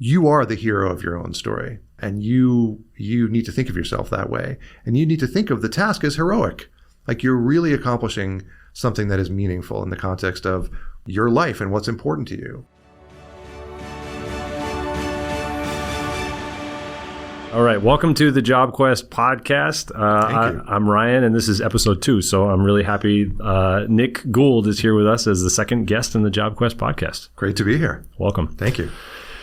you are the hero of your own story, and you need to think of yourself that way, and you need to think of the task as heroic. Like you're really accomplishing something that is meaningful in the context of your life and what's important to you. All right, welcome to the JobQuest Podcast. I'm Ryan, and this is episode 2, so I'm really happy Nick Gould is here with us as the second guest in the JobQuest Podcast. Great to be here. Welcome. Thank you.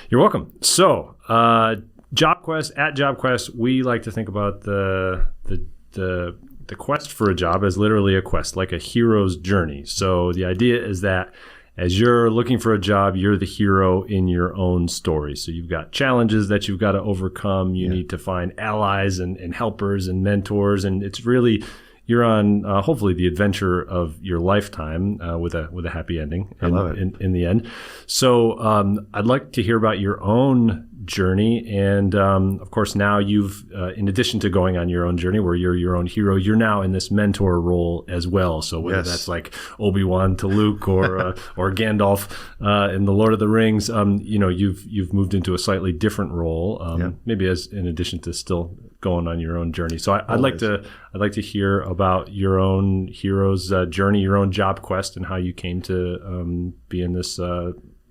You're welcome. So, JobQuest, at JobQuest, we like to think about the quest for a job as literally a quest, like a hero's journey. So the idea is that as you're looking for a job, you're the hero in your own story. So you've got challenges that you've got to overcome. You need to find allies and helpers and mentors. And it's really, you're on hopefully the adventure of your lifetime with a happy ending. I love it. In the end. So I'd like to hear about your own journey. And of course, now you've, in addition to going on your own journey where you're your own hero, you're now in this mentor role as well. So whether that's like Obi-Wan to Luke or Gandalf in the Lord of the Rings, you've moved into a slightly different role, maybe as in addition to still going on your own journey. So I'd like to hear about your own hero's journey, your own job quest, and how you came to be in this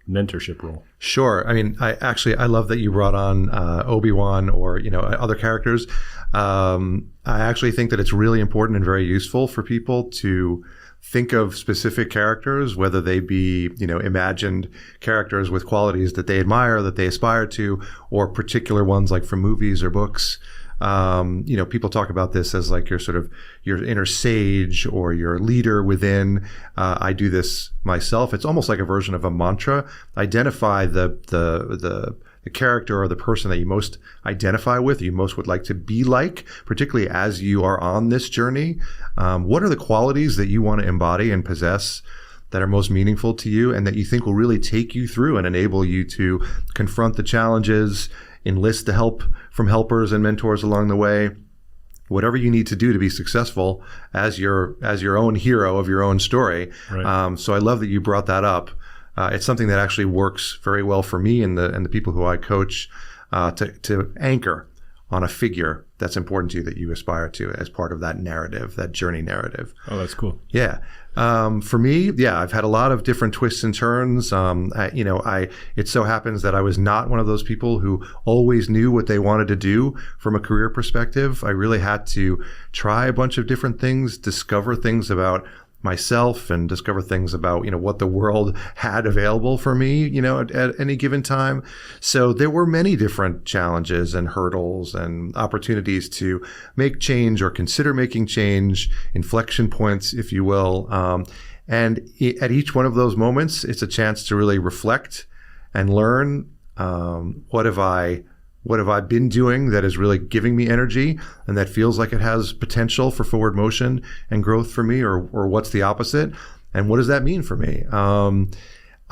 mentorship role. Sure. I mean, I love that you brought on Obi-Wan or, other characters. I actually think that it's really important and very useful for people to think of specific characters, whether they be, imagined characters with qualities that they admire, that they aspire to, or particular ones like from movies or books. People talk about this as like your inner sage or your leader within. I do this myself. It's almost like a version of a mantra. Identify the character or the person that you most identify with, you most would like to be like, particularly as you are on this journey. What are the qualities that you want to embody and possess that are most meaningful to you and that you think will really take you through and enable you to confront the challenges, enlist the help from helpers and mentors along the way, whatever you need to do to be successful as your own hero of your own story. Right. So I love that you brought that up. It's something that actually works very well for me and the people who I coach to anchor on a figure that's important to you that you aspire to as part of that narrative, that journey narrative. Oh, that's cool. Yeah. For me, I've had a lot of different twists and turns. It so happens that I was not one of those people who always knew what they wanted to do from a career perspective. I really had to try a bunch of different things, discover things about myself and discover things about, what the world had available for me, at any given time. So there were many different challenges and hurdles and opportunities to make change or consider making change, inflection points, if you will. And at each one of those moments, it's a chance to really reflect and learn, what have I been doing that is really giving me energy and that feels like it has potential for forward motion and growth for me, or what's the opposite? And what does that mean for me?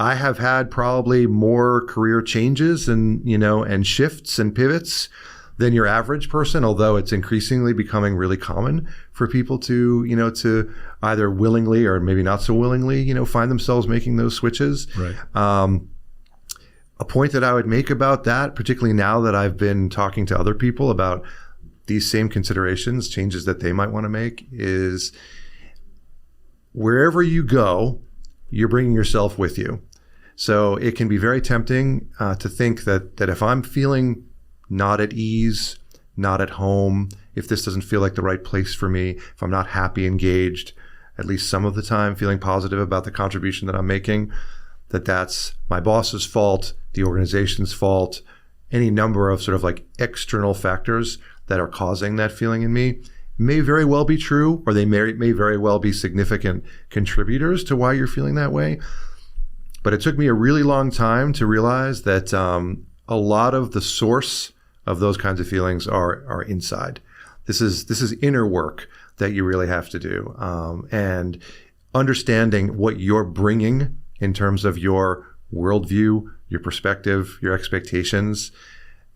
I have had probably more career changes and shifts and pivots than your average person, although it's increasingly becoming really common for people to either willingly or maybe not so willingly, find themselves making those switches. Right. A point that I would make about that, particularly now that I've been talking to other people about these same considerations, changes that they might want to make, is wherever you go, you're bringing yourself with you. So it can be very tempting to think that if I'm feeling not at ease, not at home, if this doesn't feel like the right place for me, if I'm not happy, engaged, at least some of the time feeling positive about the contribution that I'm making, that's my boss's fault, the organization's fault, any number of sort of like external factors that are causing that feeling in me may very well be true, or they may very well be significant contributors to why you're feeling that way. But it took me a really long time to realize that a lot of the source of those kinds of feelings are inside. This is inner work that you really have to do, and understanding what you're bringing in terms of your worldview, your perspective, your expectations.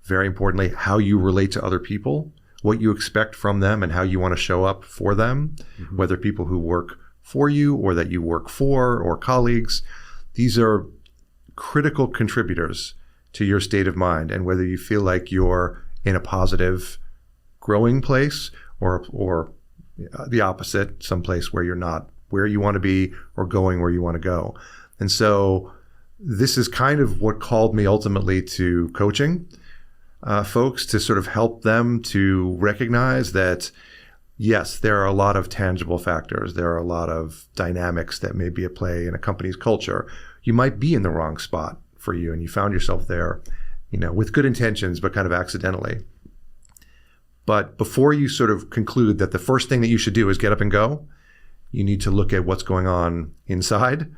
Very importantly, how you relate to other people, what you expect from them and how you want to show up for them, whether people who work for you or that you work for or colleagues. These are critical contributors to your state of mind and whether you feel like you're in a positive growing place or the opposite, someplace where you're not where you want to be or going where you want to go. And so this is kind of what called me ultimately to coaching folks, to sort of help them to recognize that, yes, there are a lot of tangible factors. There are a lot of dynamics that may be at play in a company's culture. You might be in the wrong spot for you and you found yourself there, with good intentions, but kind of accidentally. But before you sort of conclude that the first thing that you should do is get up and go, you need to look at what's going on inside.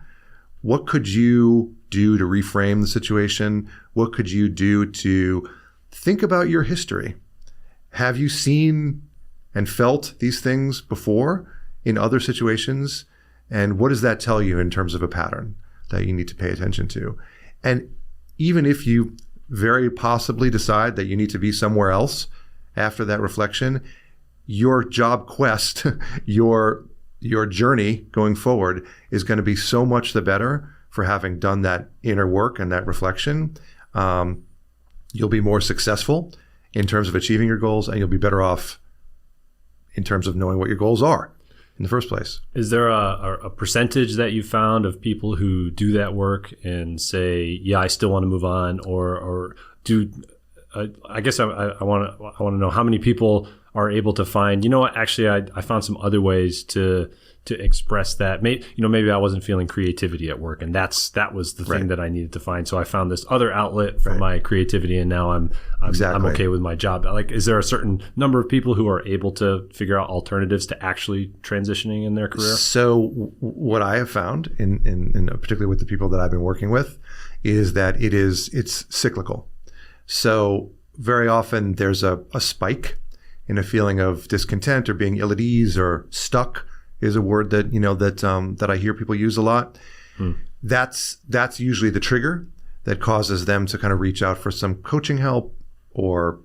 What could you do to reframe the situation? What could you do to think about your history? Have you seen and felt these things before in other situations? And what does that tell you in terms of a pattern that you need to pay attention to? And even if you very possibly decide that you need to be somewhere else after that reflection, your job quest, your journey going forward is going to be so much the better for having done that inner work and that reflection. You'll be more successful in terms of achieving your goals, and you'll be better off in terms of knowing what your goals are in the first place. Is there a percentage that you found of people who do that work and say, yeah, I still want to move on, or do, I guess I want to know how many people are able to find, what, actually I found some other ways to express that. Maybe I wasn't feeling creativity at work, and that was the thing that I needed to find. So I found this other outlet for my creativity, and now I'm okay with my job. Like, is there a certain number of people who are able to figure out alternatives to actually transitioning in their career? So what I have found, in particularly with the people that I've been working with, is that it's cyclical. So very often there's a spike in a feeling of discontent or being ill at ease or stuck is a word that that I hear people use a lot. That's usually the trigger that causes them to kind of reach out for some coaching help or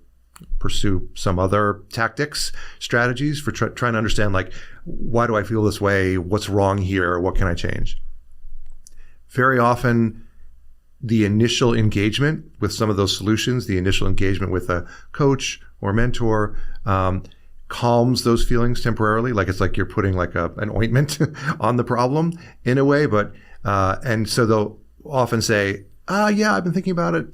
pursue some other tactics, strategies for trying to understand, like, why do I feel this way? What's wrong here? What can I change? Very often, the initial engagement with some of those solutions, the initial engagement with a coach or mentor, calms those feelings temporarily. Like, it's like you're putting like an ointment on the problem in a way. But and so they'll often say, yeah, I've been thinking about it.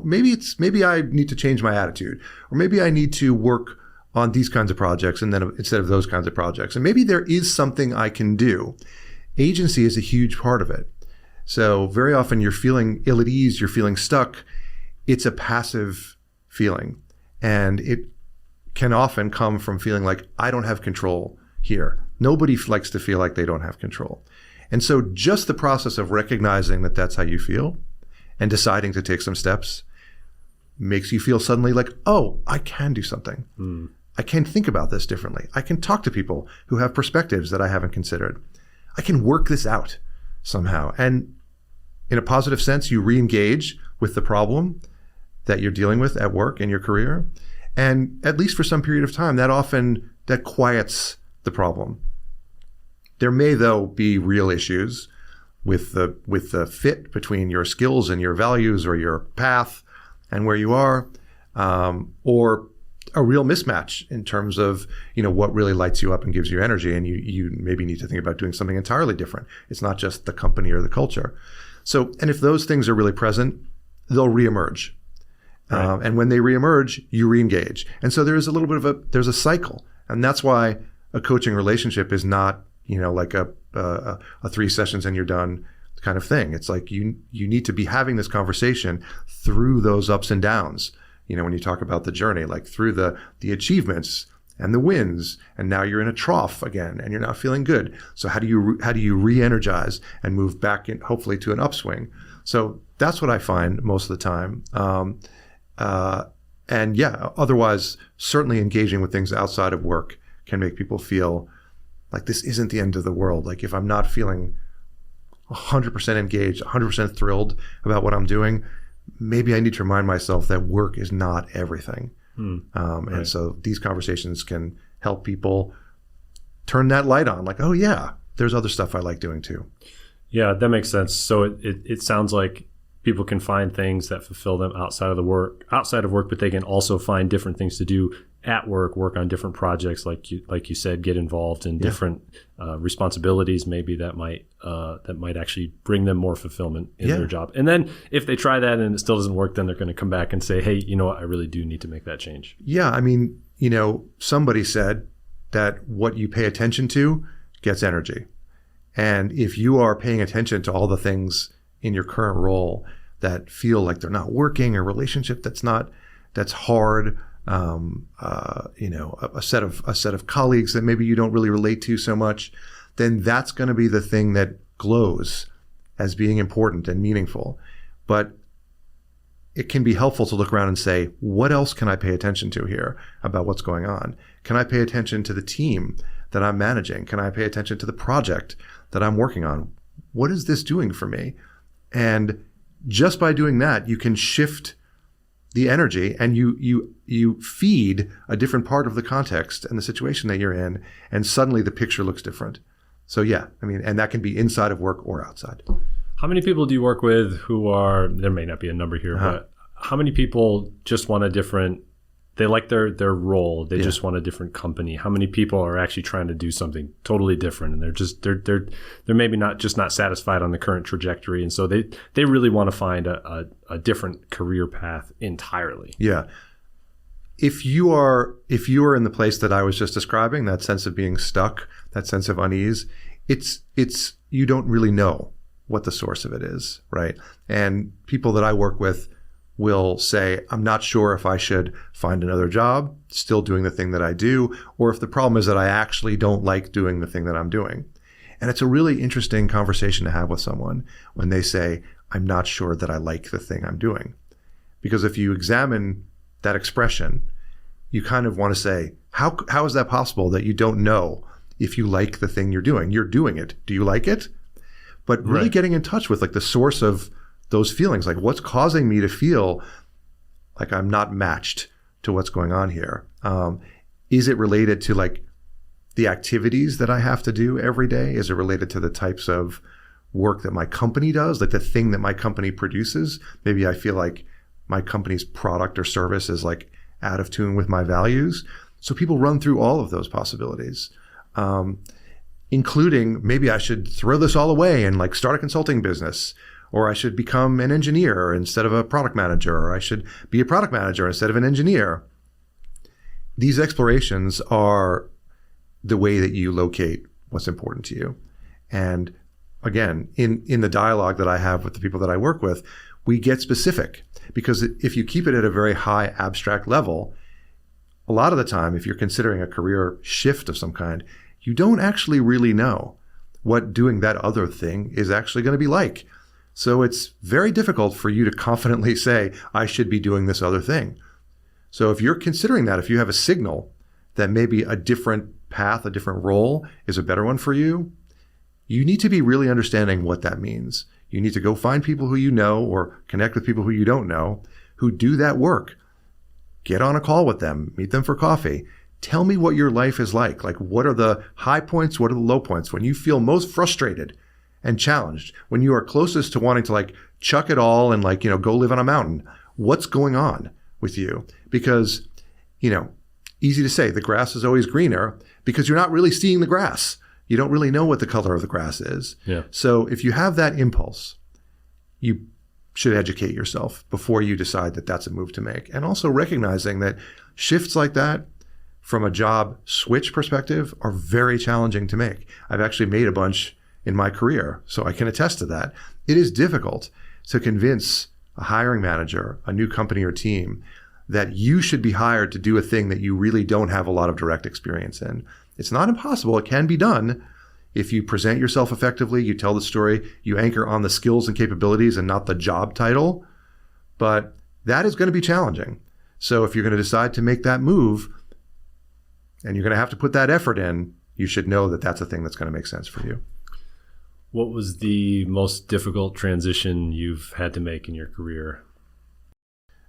Maybe I need to change my attitude, or maybe I need to work on these kinds of projects and then instead of those kinds of projects. And maybe there is something I can do. Agency is a huge part of it. So very often you're feeling ill at ease, you're feeling stuck. It's a passive feeling. And it can often come from feeling like, I don't have control here. Nobody likes to feel like they don't have control. And so just the process of recognizing that that's how you feel and deciding to take some steps makes you feel suddenly like, oh, I can do something. I can think about this differently. I can talk to people who have perspectives that I haven't considered. I can work this out somehow. And in a positive sense, you re-engage with the problem that you're dealing with at work in your career. And at least for some period of time, that quiets the problem. There may, though, be real issues with the fit between your skills and your values or your path and where you are, or a real mismatch in terms of, what really lights you up and gives you energy. And you maybe need to think about doing something entirely different. It's not just the company or the culture. So, and if those things are really present, they'll reemerge. Right. And when they reemerge, you reengage. And so there's a little bit of there's a cycle. And that's why a coaching relationship is not, like a 3 sessions and you're done kind of thing. It's like you need to be having this conversation through those ups and downs. When you talk about the journey, like through the achievements and the wins, and now you're in a trough again and you're not feeling good. So how do you re-energize and move back in, hopefully, to an upswing? So that's what I find most of the time. And yeah, otherwise, certainly engaging with things outside of work can make people feel like this isn't the end of the world. Like, if I'm not feeling 100% engaged, 100% thrilled about what I'm doing, maybe I need to remind myself that work is not everything. And so these conversations can help people turn that light on. Like, oh yeah, there's other stuff I like doing too. Yeah, that makes sense. So it sounds like people can find things that fulfill them outside of work, but they can also find different things to do at work on different projects, like you said, get involved in different responsibilities, maybe that might actually bring them more fulfillment in their job. And then if they try that and it still doesn't work, then they're going to come back and say, hey, you know what, I really do need to make that change. Yeah, I mean, somebody said that what you pay attention to gets energy. And if you are paying attention to all the things in your current role that feel like they're not working, a relationship that's hard, a set of colleagues that maybe you don't really relate to so much, then that's going to be the thing that glows as being important and meaningful. But it can be helpful to look around and say, what else can I pay attention to here about what's going on? Can I pay attention to the team that I'm managing? Can I pay attention to the project that I'm working on? What is this doing for me? And just by doing that, you can shift the energy and you feed a different part of the context and the situation that you're in, and suddenly the picture looks different. So yeah, I mean, and that can be inside of work or outside. How many people do you work with who are, there may not be a number here, but how many people just want they like their role, they just want a different company? How many people are actually trying to do something totally different, and they're maybe not satisfied on the current trajectory, and so they really want to find a different career path entirely? Yeah. If you are in the place that I was just describing, that sense of being stuck, that sense of unease, it's you don't really know what the source of it is, right? And people that I work with will say, I'm not sure if I should find another job, still doing the thing that I do, or if the problem is that I actually don't like doing the thing that I'm doing. And it's a really interesting conversation to have with someone when they say, I'm not sure that I like the thing I'm doing. Because if you examine that expression, you kind of want to say, how is that possible that you don't know if you like the thing you're doing? You're doing it. Do you like it? But really getting in touch with like the source of those feelings, like what's causing me to feel like I'm not matched to what's going on here? Is it related to like the activities that I have to do every day? Is it related to the types of work that my company does, like the thing that my company produces? Maybe I feel like my company's product or service is like out of tune with my values. So people run through all of those possibilities, including maybe I should throw this all away and like start a consulting business, or I should become an engineer instead of a product manager, or I should be a product manager instead of an engineer. These explorations are the way that you locate what's important to you. And again, in the dialogue that I have with the people that I work with, we get specific, because if you keep it at a very high abstract level, a lot of the time, if you're considering a career shift of some kind, you don't actually really know what doing that other thing is actually going to be like. So it's very difficult for you to confidently say, I should be doing this other thing. So if you're considering that, if you have a signal that maybe a different path, a different role is a better one for you, you need to be really understanding what that means. You need to go find people who you know or connect with people who you don't know who do that work. Get on a call with them, meet them for coffee. Tell me what your life is like. Like, what are the high points? What are the low points? When you feel most frustrated and challenged, when you are closest to wanting to like chuck it all and like, go live on a mountain, what's going on with you? Because, easy to say the grass is always greener because you're not really seeing the grass. You don't really know what the color of the grass is. Yeah. So if you have that impulse, you should educate yourself before you decide that that's a move to make. And also recognizing that shifts like that from a job switch perspective are very challenging to make. I've actually made a bunch in my career, so I can attest to that. It is difficult to convince a hiring manager, a new company or team, that you should be hired to do a thing that you really don't have a lot of direct experience in. It's not impossible. It can be done if you present yourself effectively, you tell the story, you anchor on the skills and capabilities and not the job title. But that is going to be challenging. So if you're going to decide to make that move and you're going to have to put that effort in, you should know that that's a thing that's going to make sense for you. What was the most difficult transition you've had to make in your career?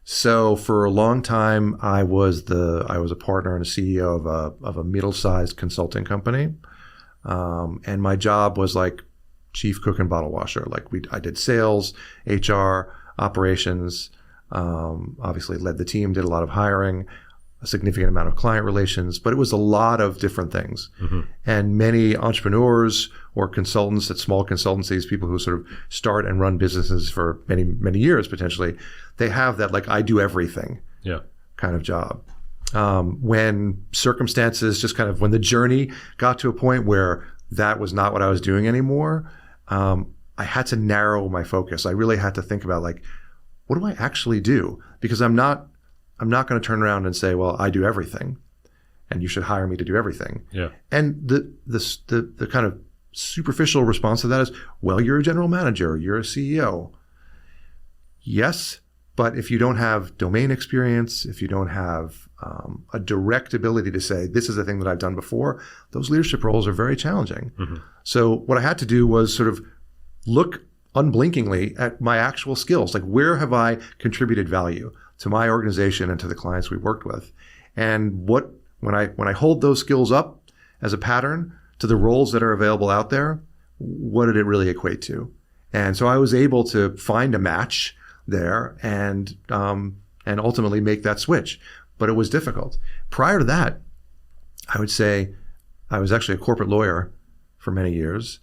So for a long time, I was a partner and a CEO of a middle-sized consulting company, and my job was like chief cook and bottle washer. Like I did sales, HR, operations, obviously led the team, did a lot of hiring, a significant amount of client relations, but it was a lot of different things. And many entrepreneurs or consultants at small consultancies, people who sort of start and run businesses for many, many years potentially, they have that like I do everything kind of job. When circumstances just kind of, when the journey got to a point where that was not what I was doing anymore, I had to narrow my focus. I really had to think about like, what do I actually do? Because I'm not going to turn around and say, well, I do everything and you should hire me to do everything. And the kind of superficial response to that is, well, you're a general manager, you're a CEO. Yes, but if you don't have domain experience, if you don't have a direct ability to say, this is a thing that I've done before, those leadership roles are very challenging. So what I had to do was sort of look unblinkingly at my actual skills. Like, where have I contributed value to my organization and to the clients we worked with? And when I hold those skills up as a pattern to the roles that are available out there, what did it really equate to? And so I was able to find a match there and ultimately make that switch. But it was difficult. Prior to that, I would say I was actually a corporate lawyer for many years,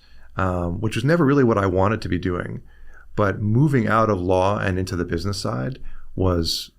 which was never really what I wanted to be doing. But moving out of law and into the business side was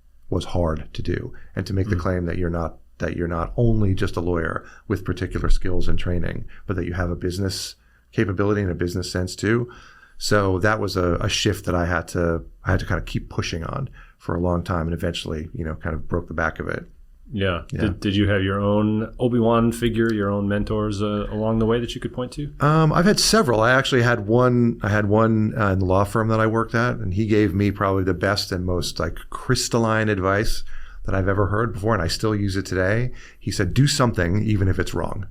hard to do, and to make the claim that you're not only just a lawyer with particular skills and training, but that you have a business capability and a business sense too. So that was a shift that I had to kind of keep pushing on for a long time, and eventually, kind of broke the back of it. Yeah. Did you have your own Obi-Wan figure, your own mentors along the way that you could point to? I've had several. I actually had one. I had one in the law firm that I worked at, and he gave me probably the best and most like crystalline advice that I've ever heard before, and I still use it today. He said, "Do something even if it's wrong."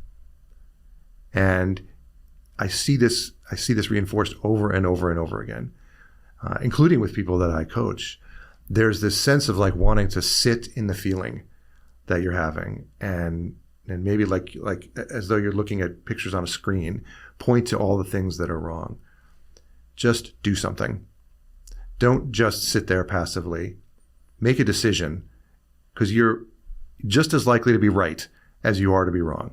And I see this reinforced over and over and over again, including with people that I coach. There's this sense of like wanting to sit in the feeling that you're having, and maybe like as though you're looking at pictures on a screen, point to all the things that are wrong. Just do something. Don't just sit there passively. Make a decision, because you're just as likely to be right as you are to be wrong.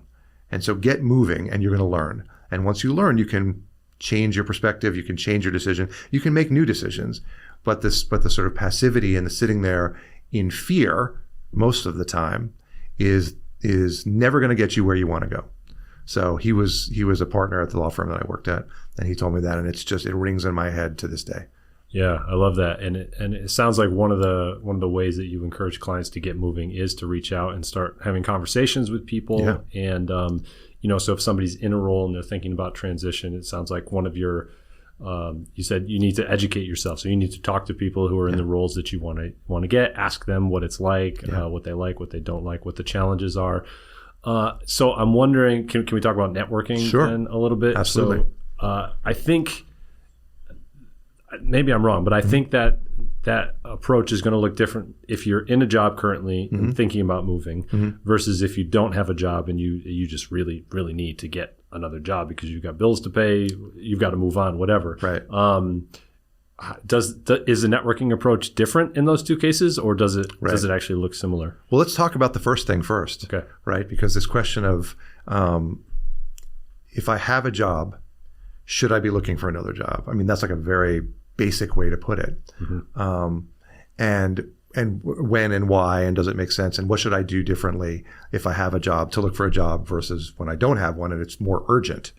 And so get moving, and you're going to learn. And once you learn, you can change your perspective, you can change your decision, you can make new decisions. But the sort of passivity and the sitting there in fear most of the time is never going to get you where you want to go. So he was a partner at the law firm that I worked at, and he told me that, and it rings in my head to this day. Yeah, I love that. And it sounds like one of the ways that you encourage clients to get moving is to reach out and start having conversations with people. Yeah. And so if somebody's in a role and they're thinking about transition, it sounds like one of your you said you need to educate yourself. So you need to talk to people who are in the roles that you want to get, ask them what it's like, what they like, what they don't like, what the challenges are. So I'm wondering, can we talk about networking then a little bit? Absolutely. So I think, maybe I'm wrong, but I think that approach is going to look different if you're in a job currently and thinking about moving versus if you don't have a job and you just really, really need to get another job because you've got bills to pay, you've got to move on, whatever. Right. Is the networking approach different in those two cases, or does it actually look similar? Well, let's talk about the first thing first. Okay. Right? Because this question of if I have a job, should I be looking for another job? I mean, that's like a very basic way to put it. And when and why, and does it make sense? And what should I do differently if I have a job to look for a job versus when I don't have one and it's more urgent?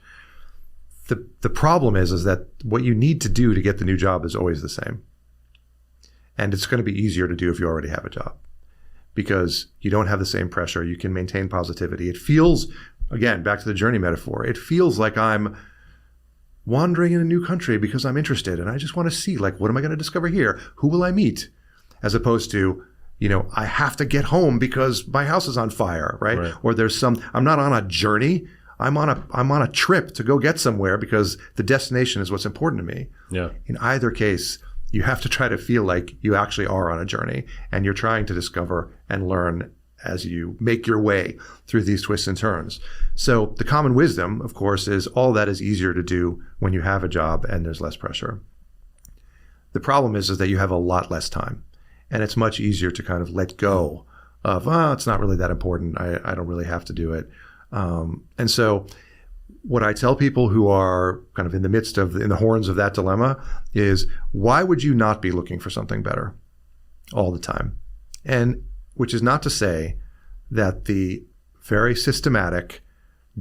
The problem is that what you need to do to get the new job is always the same. And it's going to be easier to do if you already have a job, because you don't have the same pressure. You can maintain positivity. It feels, again, back to the journey metaphor, it feels like I'm wandering in a new country because I'm interested and I just want to see, like, what am I going to discover here? Who will I meet? As opposed to, I have to get home because my house is on fire, right? Or I'm not on a journey. I'm on a trip to go get somewhere because the destination is what's important to me. Yeah. In either case, you have to try to feel like you actually are on a journey and you're trying to discover and learn as you make your way through these twists and turns. So the common wisdom, of course, is all that is easier to do when you have a job and there's less pressure. The problem is that you have a lot less time, and it's much easier to kind of let go of, it's not really that important. I don't really have to do it. And so what I tell people who are kind of in the horns of that dilemma is, why would you not be looking for something better all the time? And which is not to say that the very systematic,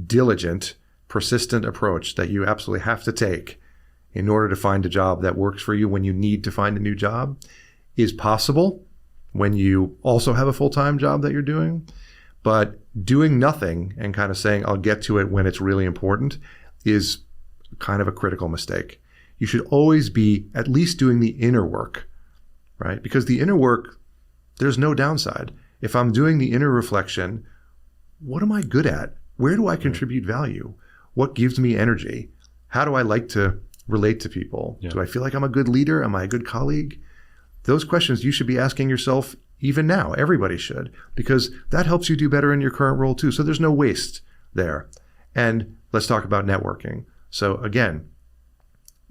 diligent, persistent approach that you absolutely have to take in order to find a job that works for you when you need to find a new job is possible when you also have a full-time job that you're doing. But doing nothing and kind of saying, I'll get to it when it's really important, is kind of a critical mistake. You should always be at least doing the inner work, right? Because the inner work, there's no downside. If I'm doing the inner reflection, what am I good at? Where do I contribute value? What gives me energy? How do I like to relate to people? Yeah. Do I feel like I'm a good leader? Am I a good colleague? Those questions you should be asking yourself even now. Everybody should, because that helps you do better in your current role too. So there's no waste there. And let's talk about networking. So again,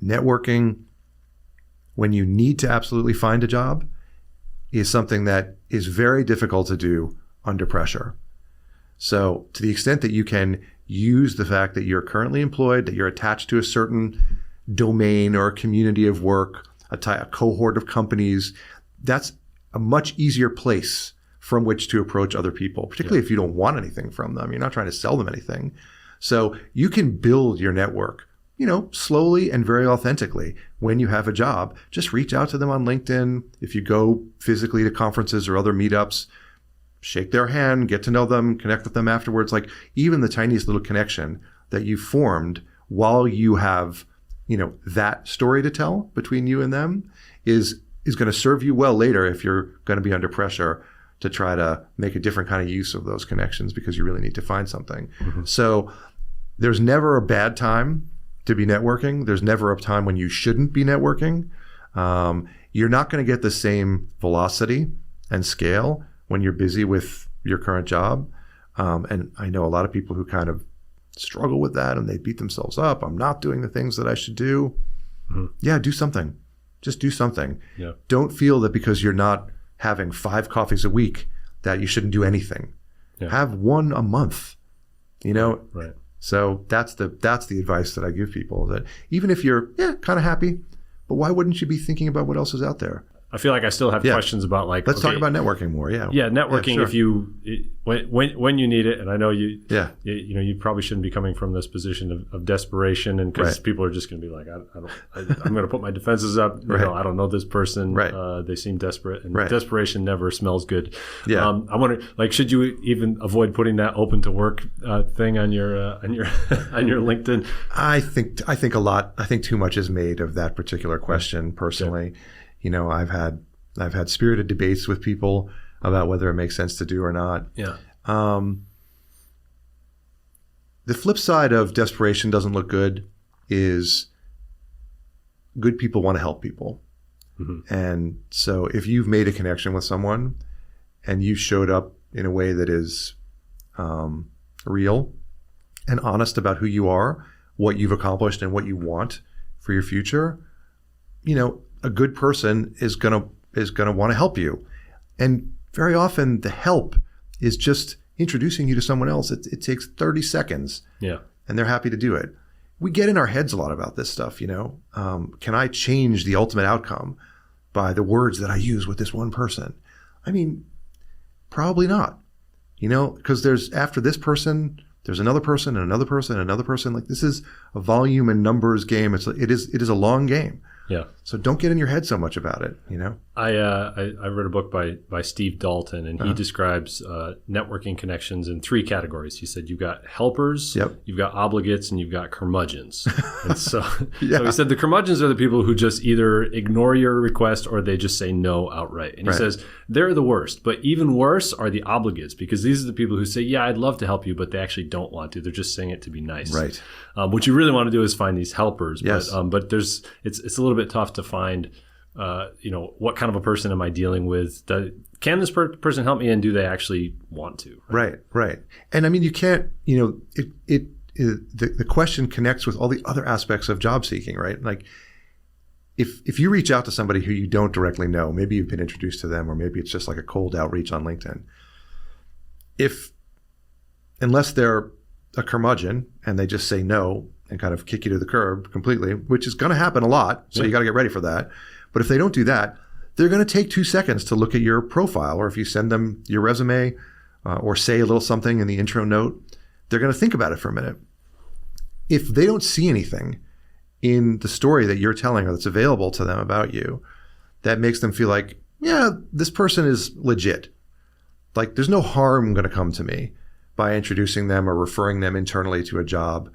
networking when you need to absolutely find a job is something that is very difficult to do under pressure. So to the extent that you can use the fact that you're currently employed, that you're attached to a certain domain or a community of work, a cohort of companies, that's a much easier place from which to approach other people, particularly if you don't want anything from them. You're not trying to sell them anything. So you can build your network, slowly and very authentically. When you have a job, just reach out to them on LinkedIn. If you go physically to conferences or other meetups, shake their hand, get to know them, connect with them afterwards. Like even the tiniest little connection that you formed while you have, that story to tell between you and them is going to serve you well later if you're going to be under pressure to try to make a different kind of use of those connections because you really need to find something. Mm-hmm. So there's never a bad time to be networking. There's never a time when you shouldn't be networking. You're not going to get the same velocity and scale when you're busy with your current job. And I know a lot of people who kind of struggle with that and they beat themselves up. I'm not doing the things that I should do. Mm-hmm. Yeah, do something. Just do something. Yeah. Don't feel that because you're not having 5 coffees a week that you shouldn't do anything. Yeah. Have one a month, Right. So that's the advice that I give people, that even if you're kind of happy, but why wouldn't you be thinking about what else is out there? I feel like I still have questions about let's talk about networking more. Yeah. Yeah. Networking. Yeah, sure. When you need it. And I know you probably shouldn't be coming from this position of desperation, and because people are just going to be like, I'm going to put my defenses up. I don't know this person. Right. They seem desperate, and desperation never smells good. Yeah. I wonder, should you even avoid putting that open to work thing on your on your LinkedIn? I think too much is made of that particular question personally. Yeah. I've had spirited debates with people about whether it makes sense to do or not. Yeah. The flip side of desperation doesn't look good is good people want to help people. Mm-hmm. And so if you've made a connection with someone and you showed up in a way that is real and honest about who you are, what you've accomplished, and what you want for your future, a good person is gonna want to help you. And very often the help is just introducing you to someone else. It takes 30 seconds. Yeah. And they're happy to do it. We get in our heads a lot about this stuff, Can I change the ultimate outcome by the words that I use with this one person? I mean, probably not. Because there's, after this person, there's another person and another person and another person. Like, this is a volume and numbers game. It is a long game. Yeah. So don't get in your head so much about it, I read a book by Steve Dalton, and he describes networking connections in 3 categories. He said you've got helpers, you've got obligates, and you've got curmudgeons. And so he said the curmudgeons are the people who just either ignore your request or they just say no outright. And he says they're the worst, but even worse are the obligates, because these are the people who say, yeah, I'd love to help you, but they actually don't want to. They're just saying it to be nice. Right. What you really want to do is find these helpers. Yes. But it's a little bit tough to find, what kind of a person am I dealing with? Can this person help me, and do they actually want to? Right. And I mean, you can't, the question connects with all the other aspects of job seeking, right? Like, if you reach out to somebody who you don't directly know, maybe you've been introduced to them, or maybe it's just like a cold outreach on LinkedIn. Unless they're a curmudgeon and they just say no and kind of kick you to the curb completely, which is going to happen a lot. So you got to get ready for that. But if they don't do that, they're going to take 2 seconds to look at your profile, or if you send them your resume or say a little something in the intro note, they're going to think about it for a minute. If they don't see anything in the story that you're telling or that's available to them about you, that makes them feel like, yeah, this person is legit. Like there's no harm going to come to me by introducing them or referring them internally to a job.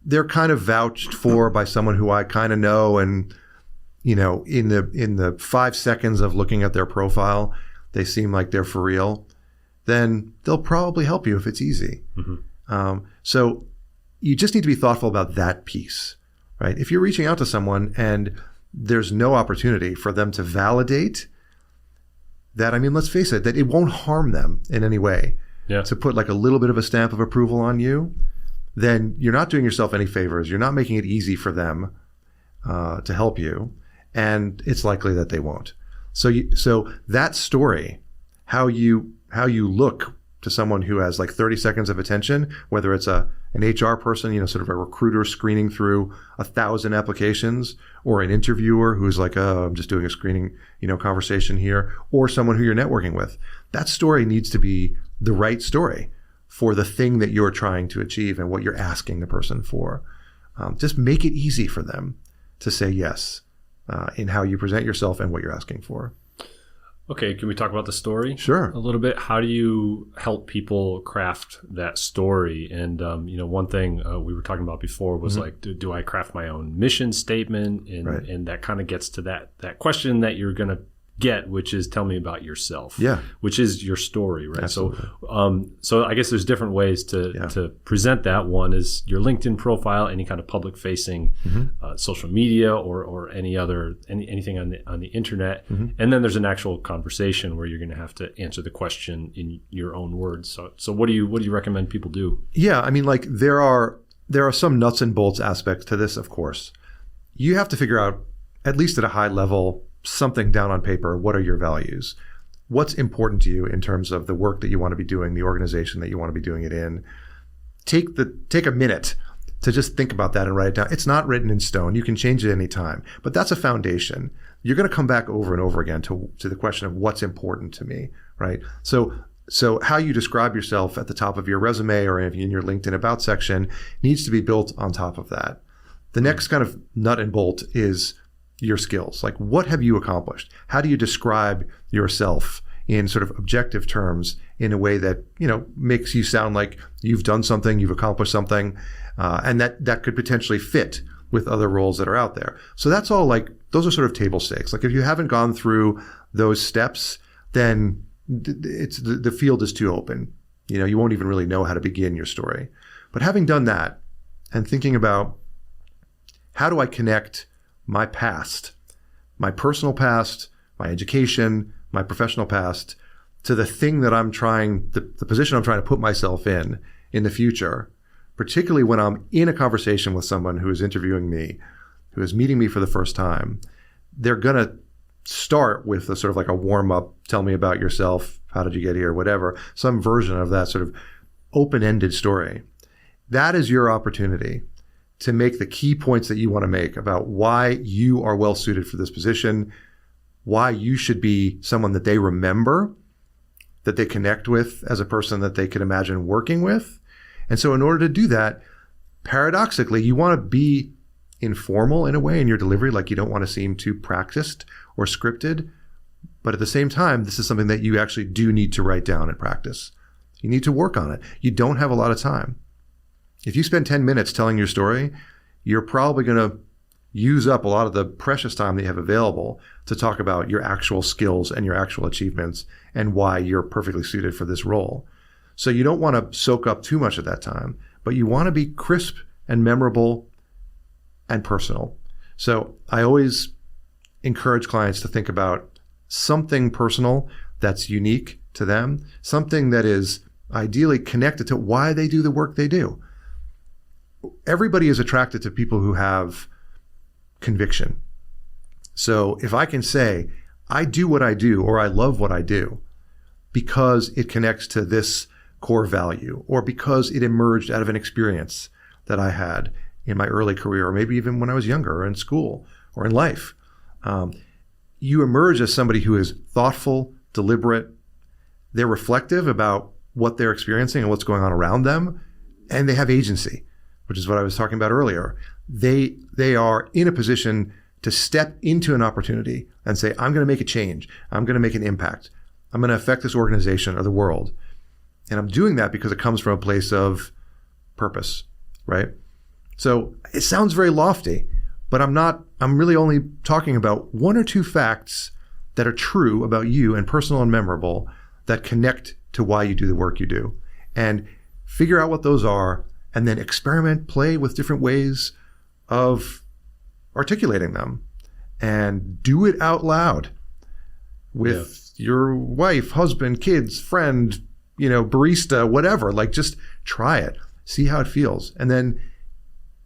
They're kind of vouched for by someone who I kind of know, and in the 5 seconds of looking at their profile, they seem like they're for real. Then they'll probably help you if it's easy. So you just need to be thoughtful about that piece, right? If you're reaching out to someone and there's no opportunity for them to validate that, I mean, let's face it, that it won't harm them in any way to put like a little bit of a stamp of approval on you, then you're not doing yourself any favors. You're not making it easy for them to help you, and it's likely that they won't. So that story, how you look to someone who has like 30 seconds of attention, whether it's an HR person, sort of a recruiter screening through 1,000 applications, or an interviewer who's like, oh, I'm just doing a screening, conversation here, or someone who you're networking with. That story needs to be the right story for the thing that you're trying to achieve and what you're asking the person for. Just make it easy for them to say yes in how you present yourself and what you're asking for. Okay, can we talk about the story? Sure. A little bit. How do you help people craft that story? And one thing we were talking about before was like, do I craft my own mission statement? And that kind of gets to that question that you're going to get, which is, tell me about yourself. Yeah. Which is your story, right? Absolutely. So I guess there's different ways to present that. One is your LinkedIn profile, any kind of public facing social media or anything on the internet. And then there's an actual conversation where you're going to have to answer the question in your own words. So what do you recommend people do? Yeah, I mean, like there are some nuts and bolts aspects to this, of course. You have to figure out, at least at a high level, something down on paper. What are your values? What's important to you in terms of the work that you want to be doing, the organization that you want to be doing it in? Take a minute to just think about that and write it down. It's not written in stone. You can change it any time, but that's a foundation. You're going to come back over and over again to the question of what's important to me, right? So how you describe yourself at the top of your resume or in your LinkedIn About section needs to be built on top of that. The next kind of nut and bolt is your skills. Like, what have you accomplished? How do you describe yourself in sort of objective terms in a way that, makes you sound like you've done something, you've accomplished something, and that could potentially fit with other roles that are out there. So that's all like, those are sort of table stakes. Like if you haven't gone through those steps, then the field is too open. You won't even really know how to begin your story. But having done that and thinking about, how do I connect my past, my personal past, my education, my professional past, to the thing that the position I'm trying to put myself in the future, particularly when I'm in a conversation with someone who is interviewing me, who is meeting me for the first time. They're going to start with a sort of like a warm up, tell me about yourself, how did you get here, whatever, some version of that sort of open-ended story. That is your opportunity to make the key points that you want to make about why you are well suited for this position, why you should be someone that they remember, that they connect with as a person that they could imagine working with. And so in order to do that, paradoxically, you want to be informal in a way in your delivery, like you don't want to seem too practiced or scripted. But at the same time, this is something that you actually do need to write down and practice. You need to work on it. You don't have a lot of time. If you spend 10 minutes telling your story, you're probably going to use up a lot of the precious time that you have available to talk about your actual skills and your actual achievements and why you're perfectly suited for this role. So you don't want to soak up too much of that time, but you want to be crisp and memorable and personal. So I always encourage clients to think about something personal that's unique to them, something that is ideally connected to why they do the work they do. Everybody is attracted to people who have conviction, So if I can say, I do what I do, or I love what I do because it connects to this core value, or because it emerged out of an experience that I had in my early career, or maybe even when I was younger, or in school, or in life, you emerge as somebody who is thoughtful, deliberate. They're reflective about what they're experiencing and what's going on around them, and they have agency, which is what I was talking about earlier. They are in a position to step into an opportunity and say, I'm going to make a change. I'm going to make an impact. I'm going to affect this organization or the world. And I'm doing that because it comes from a place of purpose, right? So it sounds very lofty, but I'm really only talking about one or two facts that are true about you and personal and memorable that connect to why you do the work you do. And figure out what those are, and then experiment, play with different ways of articulating them, and do it out loud with your wife, husband, kids, friend, barista, whatever. Like, just try it, see how it feels. And then,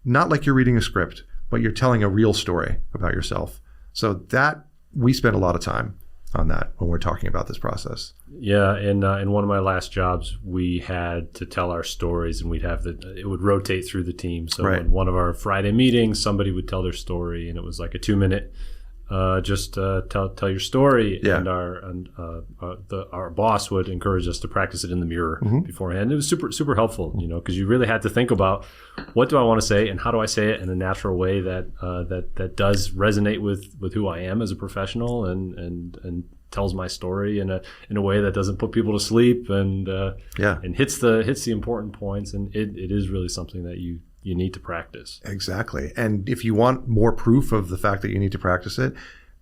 not like you're reading a script, but you're telling a real story about yourself. So that, we spend a lot of time on that when we're talking about this process. Yeah, and in one of my last jobs, we had to tell our stories, and it would rotate through the team. So in one of our Friday meetings, somebody would tell their story, and it was like a 2-minute, tell your story. Yeah. And our boss would encourage us to practice it in the mirror beforehand. It was super, super helpful, because you really had to think about, what do I want to say, and how do I say it in a natural way that does resonate with who I am as a professional, and tells my story in a way that doesn't put people to sleep, and hits the important points. And it is really something that you need to practice. Exactly. And if you want more proof of the fact that you need to practice it,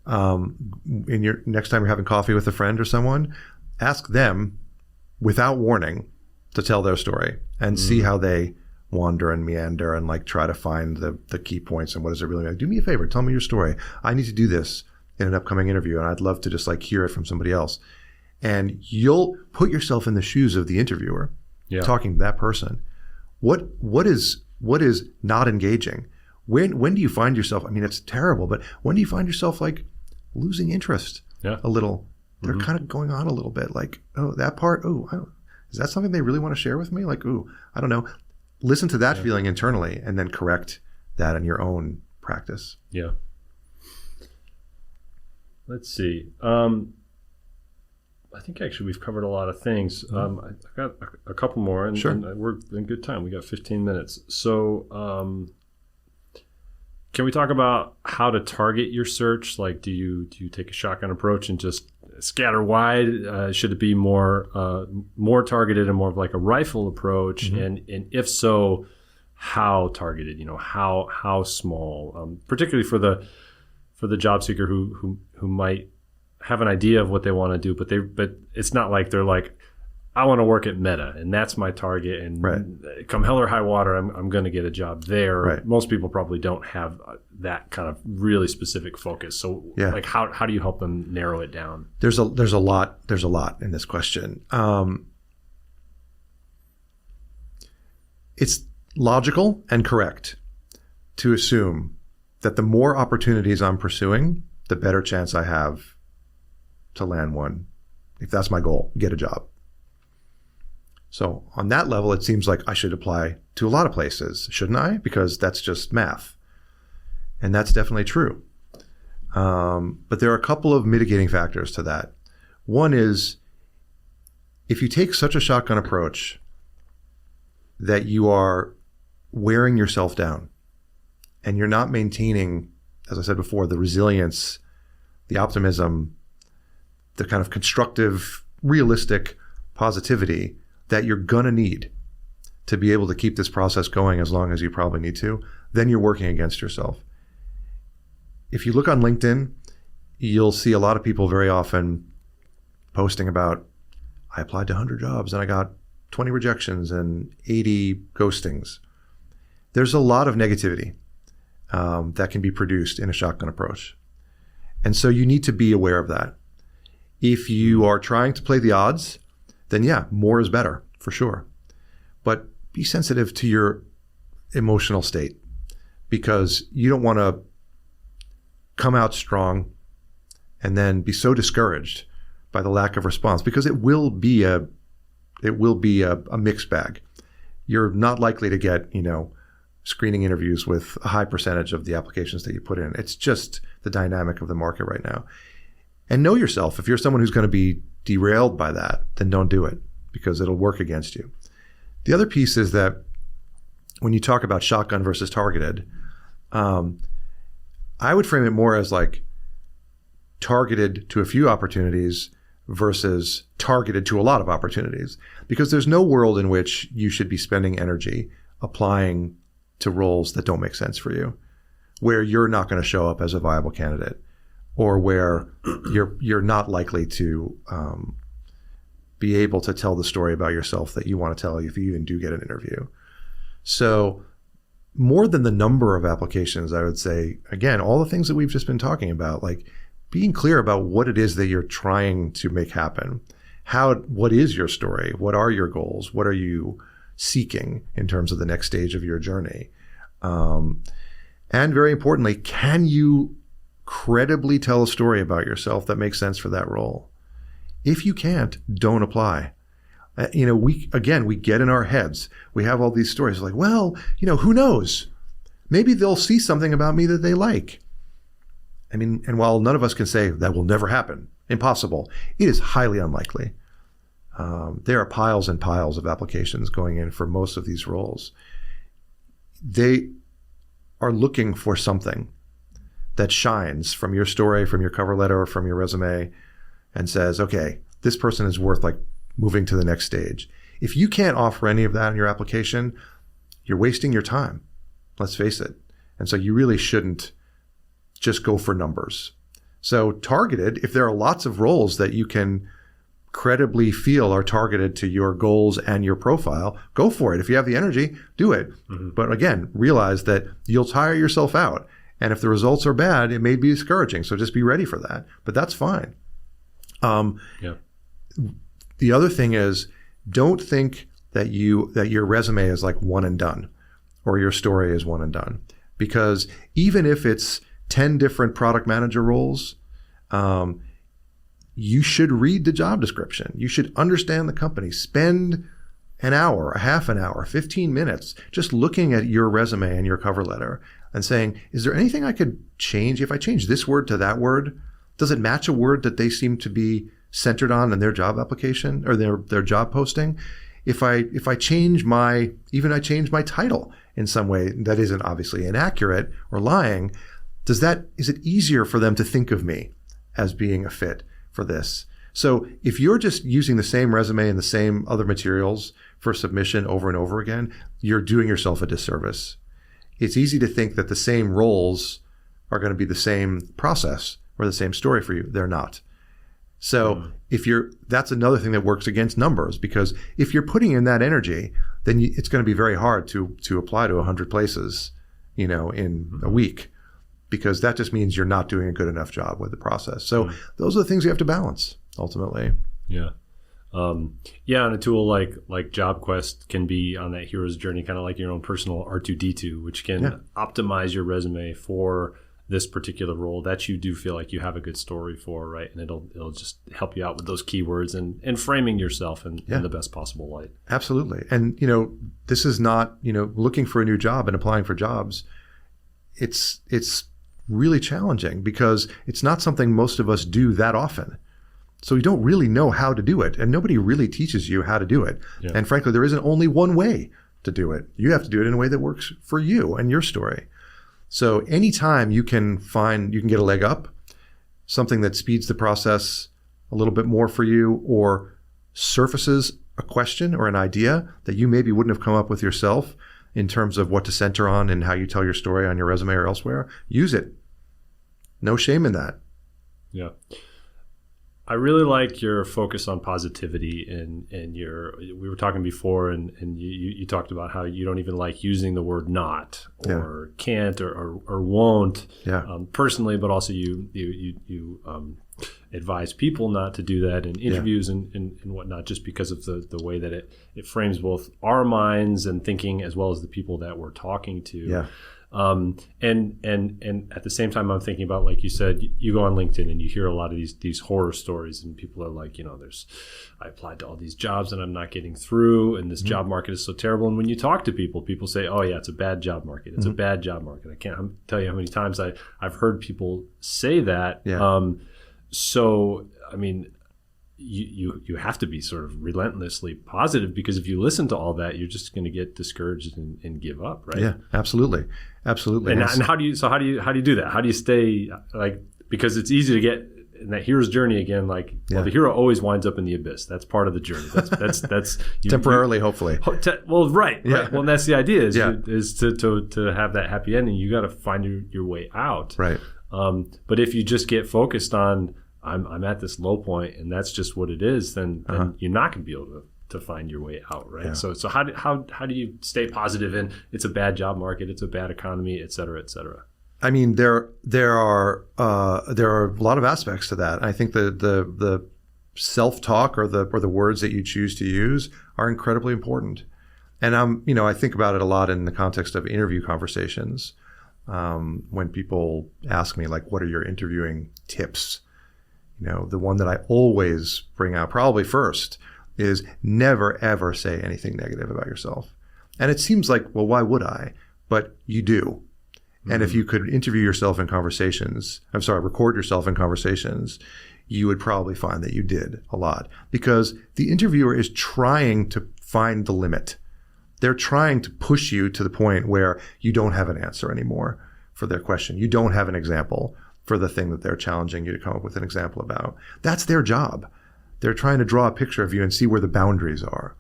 in your next time you're having coffee with a friend or someone, ask them without warning to tell their story, and see how they wander and meander, and like try to find the key points and what does it really mean. Do me a favor, tell me your story. I need to do this in an upcoming interview, and I'd love to just like hear it from somebody else. And you'll put yourself in the shoes of the interviewer, talking to that person. What is not engaging? When do you find yourself, I mean, it's terrible, but when do you find yourself like losing interest a little? They're kind of going on a little bit, like, oh, that part, is that something they really want to share with me? Like, I don't know. Listen to that feeling internally, and then correct that in your own practice. Yeah. Let's see. I think actually we've covered a lot of things. I've got a couple more, and we're in good time. We got 15 minutes. So can we talk about how to target your search? Like, do you take a shotgun approach and just scatter wide? Should it be more targeted and more of like a rifle approach? And if so, how targeted? How small? Particularly for the job seeker who might have an idea of what they want to do, but it's not like they're like, I want to work at Meta, and that's my target, and come hell or high water, I'm going to get a job there. Right. Most people probably don't have that kind of really specific focus. So like, how do you help them narrow it down? There's a lot in this question. It's logical and correct to assume that the more opportunities I'm pursuing, the better chance I have to land one. If that's my goal, get a job. So on that level, it seems like I should apply to a lot of places, shouldn't I? Because that's just math. And that's definitely true. But there are a couple of mitigating factors to that. One is, if you take such a shotgun approach that you are wearing yourself down, and you're not maintaining, as I said before, the resilience, the optimism, the kind of constructive, realistic positivity that you're going to need to be able to keep this process going as long as you probably need to, then you're working against yourself. If you look on LinkedIn, you'll see a lot of people very often posting about, I applied to 100 jobs and I got 20 rejections and 80 ghostings. There's a lot of negativity that can be produced in a shotgun approach. And so you need to be aware of that. If you are trying to play the odds, then more is better, for sure. But be sensitive to your emotional state, because you don't want to come out strong and then be so discouraged by the lack of response, because it will be a mixed bag. You're not likely to get, screening interviews with a high percentage of the applications that you put in. It's just the dynamic of the market right now. And know yourself. If you're someone who's going to be derailed by that, then don't do it, because it'll work against you. The other piece is that when you talk about shotgun versus targeted, I would frame it more as like targeted to a few opportunities versus targeted to a lot of opportunities, because there's no world in which you should be spending energy applying to roles that don't make sense for you, where you're not going to show up as a viable candidate, or where you're not likely to be able to tell the story about yourself that you want to tell if you even do get an interview. So more than the number of applications, I would say, again, all the things that we've just been talking about, like being clear about what it is that you're trying to make happen. What is your story? What are your goals? What are you seeking in terms of the next stage of your journey? And very importantly, can you credibly tell a story about yourself that makes sense for that role? If you can't, don't apply. We get in our heads. We have all these stories like, well, who knows? Maybe they'll see something about me that they like. And while none of us can say that will never happen, impossible, it is highly unlikely. There are piles and piles of applications going in for most of these roles. They are looking for something that shines from your story, from your cover letter, or from your resume, and says, okay, this person is worth moving to the next stage. If you can't offer any of that in your application, you're wasting your time. Let's face it. And so you really shouldn't just go for numbers. So targeted, if there are lots of roles that you can credibly feel are targeted to your goals and your profile, go for it. If you have the energy, do it. Mm-hmm. But again, realize that you'll tire yourself out. And if the results are bad, it may be discouraging. So just be ready for that. But that's fine. The other thing is, don't think that your resume is like one and done, or your story is one and done. Because even if it's 10 different product manager roles, you should read the job description. You should understand the company. Spend an hour, a half an hour, 15 minutes just looking at your resume and your cover letter and saying, is there anything I could change? If I change this word to that word, does it match a word that they seem to be centered on in their job application or their job posting? If I change my title in some way that isn't obviously inaccurate or lying, is it easier for them to think of me as being a fit for this? So if you're just using the same resume and the same other materials for submission over and over again, you're doing yourself a disservice. It's easy to think that the same roles are going to be the same process or the same story for you. They're not. So that's another thing that works against numbers, because if you're putting in that energy, then it's going to be very hard to apply to 100 places, in a week, because that just means you're not doing a good enough job with the process. So those are the things you have to balance ultimately. Yeah. And a tool like JobQuest can be on that hero's journey, kind of like your own personal R2D2, which can optimize your resume for this particular role that you do feel like you have a good story for, right? And it'll just help you out with those keywords and framing yourself in the best possible light. Absolutely. And, this is not, looking for a new job and applying for jobs. It's really challenging because it's not something most of us do that often. So you don't really know how to do it, and nobody really teaches you how to do it. Yeah. And frankly, there isn't only one way to do it. You have to do it in a way that works for you and your story. So anytime you can get a leg up, something that speeds the process a little bit more for you, or surfaces a question or an idea that you maybe wouldn't have come up with yourself in terms of what to center on and how you tell your story on your resume or elsewhere, use it. No shame in that. Yeah. I really like your focus on positivity and we were talking before and you talked about how you don't even like using the word not or can't or won't personally, but also you advise people not to do that in interviews and whatnot, just because of the way that it frames both our minds and thinking as well as the people that we're talking to. Yeah. And at the same time, I'm thinking about, like you said, you go on LinkedIn and you hear a lot of these horror stories, and people are like, I applied to all these jobs and I'm not getting through, and this job market is so terrible. And when you talk to people say, oh yeah, it's a bad job market. It's a bad job market. I can't tell you how many times I've heard people say that. Yeah. So, I mean, you have to be sort of relentlessly positive, because if you listen to all that, you're just going to get discouraged and give up, right? Yeah, absolutely. And how do you do that? How do you stay, like, because it's easy to get in that hero's journey again, like, well, the hero always winds up in the abyss. That's part of the journey. That's temporarily, hopefully. Well, right. Yeah. Right. Well, and that's the idea is to have that happy ending. You got to find your way out. Right. But if you just get focused on, I'm at this low point and that's just what it is, then you're not going to be able to find your way out, right? Yeah. So how do you stay positive in it's a bad job market, it's a bad economy, et cetera, et cetera? I mean, there are a lot of aspects to that. I think the self-talk or the words that you choose to use are incredibly important. And I think about it a lot in the context of interview conversations. When people ask me, like, what are your interviewing tips? The one that I always bring out probably first is never, ever say anything negative about yourself. And it seems like, well, why would I? But you do. Mm-hmm. And if you could record yourself in conversations, you would probably find that you did a lot, because the interviewer is trying to find the limit. They're trying to push you to the point where you don't have an answer anymore for their question. You don't have an example for the thing that they're challenging you to come up with an example about. That's their job. They're trying to draw a picture of you and see where the boundaries are.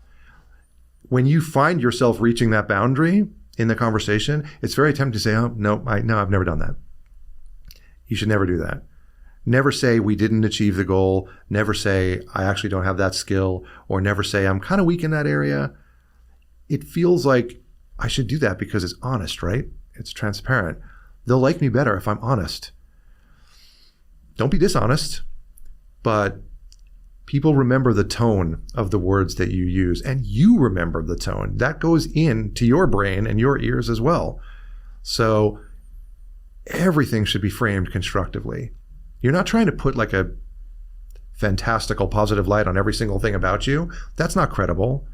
When you find yourself reaching that boundary in the conversation, it's very tempting to say, oh, no, I've never done that. You should never do that. Never say we didn't achieve the goal. Never say I actually don't have that skill, or never say I'm kind of weak in that area. It feels like I should do that because it's honest, right? It's transparent. They'll like me better if I'm honest. Don't be dishonest, but people remember the tone of the words that you use, and you remember the tone. That goes into your brain and your ears as well. So everything should be framed constructively. You're not trying to put like a fantastical positive light on every single thing about you. That's not credible.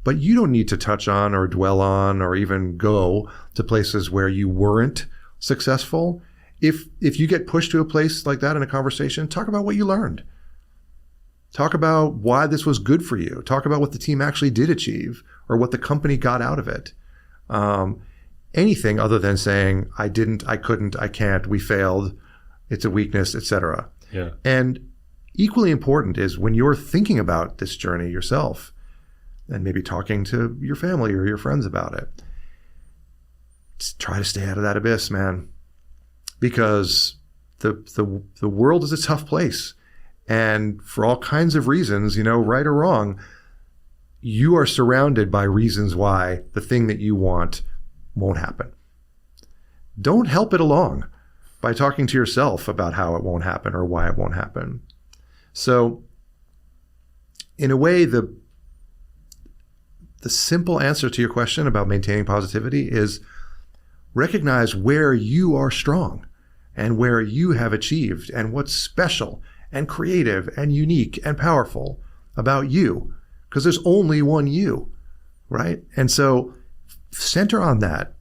But you don't need to touch on or dwell on or even go to places where you weren't successful. If you get pushed to a place like that in a conversation, talk about what you learned. Talk about why this was good for you. Talk about what the team actually did achieve or what the company got out of it. Anything other than saying, I didn't, I couldn't, I can't, we failed, it's a weakness, etc. Yeah. And equally important is when you're thinking about this journey yourself and maybe talking to your family or your friends about it, try to stay out of that abyss, man. Because the world is a tough place. And for all kinds of reasons, right or wrong, you are surrounded by reasons why the thing that you want won't happen. Don't help it along by talking to yourself about how it won't happen or why it won't happen. So in a way, the simple answer to your question about maintaining positivity is recognize where you are strong and where you have achieved and what's special and creative and unique and powerful about you, because there's only one you, right? And so center on that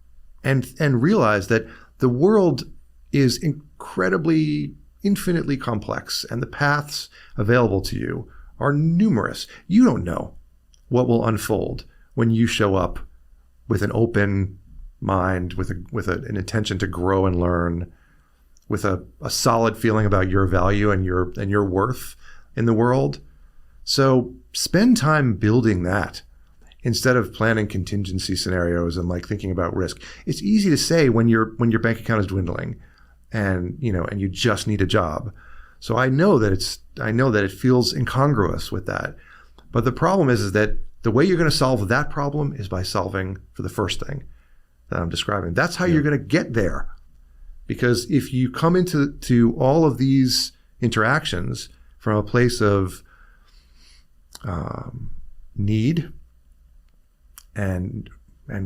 and realize that the world is incredibly, infinitely complex, and the paths available to you are numerous. You don't know what will unfold when you show up with an open mind, with an intention to grow and learn, with a solid feeling about your value and your worth in the world. So spend time building that instead of planning contingency scenarios and like thinking about risk. It's easy to say when your bank account is dwindling and you just need a job. So I know that it feels incongruous with that. But the problem is that the way you're going to solve that problem is by solving for the first thing that I'm describing. That's how you're going to get there. Because if you come into all of these interactions from a place of need and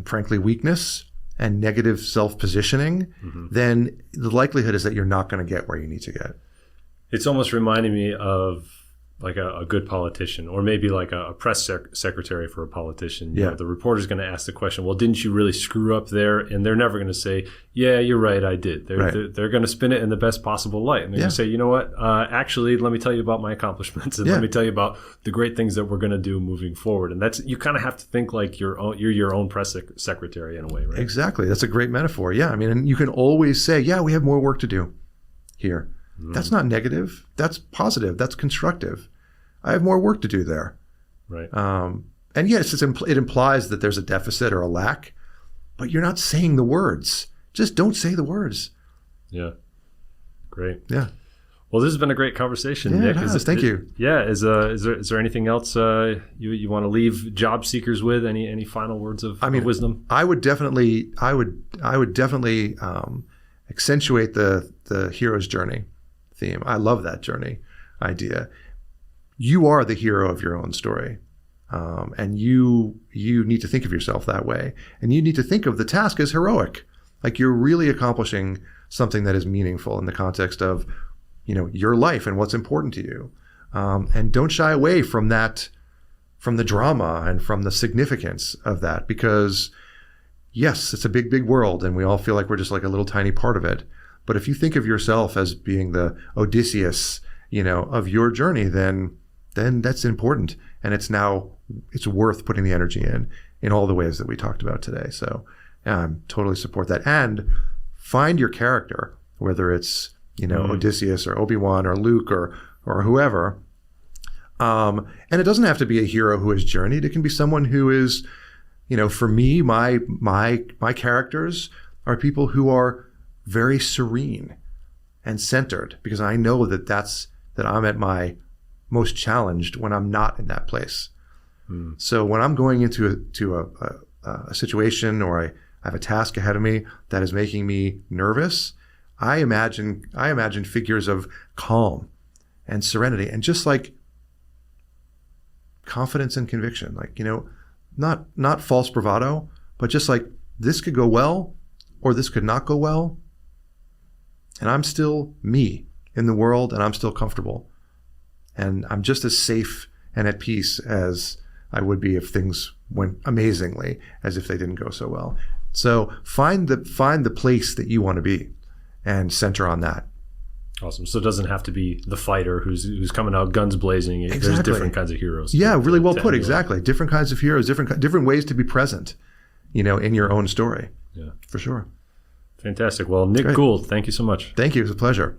frankly weakness and negative self-positioning, then the likelihood is that you're not going to get where you need to get. It's almost reminding me of like a good politician, or maybe like a press secretary for a politician. You know, the reporter's going to ask the question, well, didn't you really screw up there? And they're never going to say, yeah, you're right, I did. They're going to spin it in the best possible light. And they're going to say, you know what, actually, let me tell you about my accomplishments, and let me tell you about the great things that we're going to do moving forward. And that's, you kind of have to think like you're your own press secretary in a way, right? Exactly. That's a great metaphor. Yeah. I mean, and you can always say, yeah, we have more work to do here. That's not negative. That's positive. That's constructive. I have more work to do there. Right. And yes, it implies that there's a deficit or a lack, but you're not saying the words. Just don't say the words. Yeah. Great. Yeah. Well, this has been a great conversation, Nick. Thank you. Yeah. Is there anything else you want to leave job seekers with? Any final words of wisdom? I would definitely accentuate the hero's journey theme. I love that journey idea. You are the hero of your own story. And you need to think of yourself that way. And you need to think of the task as heroic. Like you're really accomplishing something that is meaningful in the context of, your life and what's important to you. And don't shy away from that, from the drama and from the significance of that, because yes, it's a big, big world and we all feel like we're just like a little tiny part of it. But if you think of yourself as being the Odysseus, of your journey, then that's important. And it's worth putting the energy in all the ways that we talked about today. So I totally support that. And find your character, whether it's, Odysseus or Obi-Wan or Luke or whoever. And it doesn't have to be a hero who has journeyed. It can be someone who is, for me, my characters are people who are very serene and centered, because I know that I'm at my most challenged when I'm not in that place. So when I'm going into a situation, or I have a task ahead of me that is making me nervous, I imagine figures of calm and serenity and just like confidence and conviction, like, not false bravado, but just like, this could go well or this could not go well. And I'm still me in the world, and I'm still comfortable. And I'm just as safe and at peace as I would be if things went amazingly, as if they didn't go so well. So find the place that you want to be and center on that. Awesome. So it doesn't have to be the fighter who's coming out guns blazing. Exactly. There's different kinds of heroes. Yeah, really well put. Exactly. Different kinds of heroes, different ways to be present, in your own story. Yeah, for sure. Fantastic. Well, Nick Gould, thank you so much. Thank you. It was a pleasure.